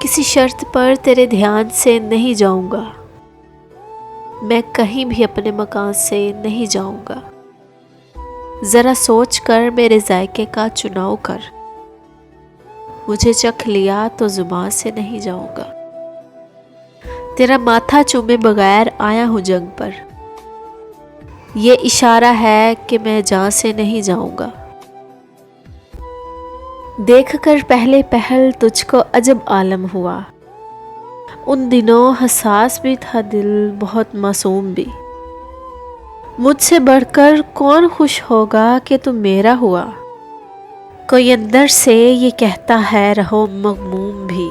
کسی شرط پر تیرے دھیان سے نہیں جاؤں گا، میں کہیں بھی اپنے مکان سے نہیں جاؤں گا، ذرا سوچ کر میرے ذائقے کا چناؤ کر، مجھے چکھ لیا تو زبان سے نہیں جاؤں گا، تیرا ماتھا چومے بغیر آیا ہوں جنگ پر، یہ اشارہ ہے کہ میں جان سے نہیں جاؤں گا، دیکھ کر پہلے پہل تجھ کو عجب عالم ہوا، ان دنوں حساس بھی تھا دل بہت معصوم بھی، مجھ سے بڑھ کر کون خوش ہوگا کہ تم میرا ہوا، کوئی اندر سے یہ کہتا ہے رہو مغموم بھی،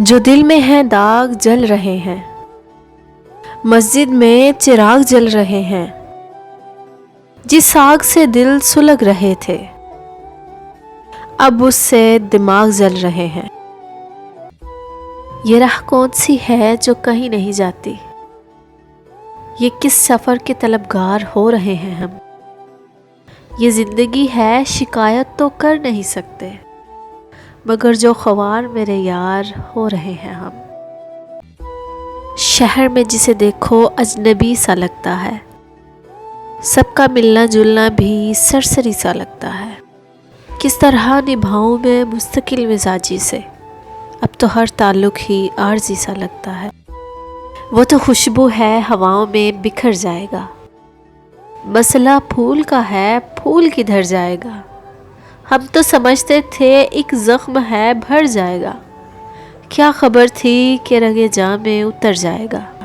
جو دل میں ہیں داغ جل رہے ہیں، مسجد میں چراغ جل رہے ہیں، جس آگ سے دل سلگ رہے تھے اب اس سے دماغ جل رہے ہیں، یہ راہ کون سی ہے جو کہیں نہیں جاتی، یہ کس سفر کے طلبگار ہو رہے ہیں ہم، یہ زندگی ہے شکایت تو کر نہیں سکتے، مگر جو خوار میرے یار ہو رہے ہیں ہم، شہر میں جسے دیکھو اجنبی سا لگتا ہے، سب کا ملنا جلنا بھی سرسری سا لگتا ہے، کس طرح نبھاؤں میں مستقل مزاجی سے، اب تو ہر تعلق ہی عارضی سا لگتا ہے، وہ تو خوشبو ہے ہواؤں میں بکھر جائے گا، مسئلہ پھول کا ہے پھول کدھر جائے گا، ہم تو سمجھتے تھے ایک زخم ہے بھر جائے گا، کیا خبر تھی کہ رگے جاں میں اتر جائے گا۔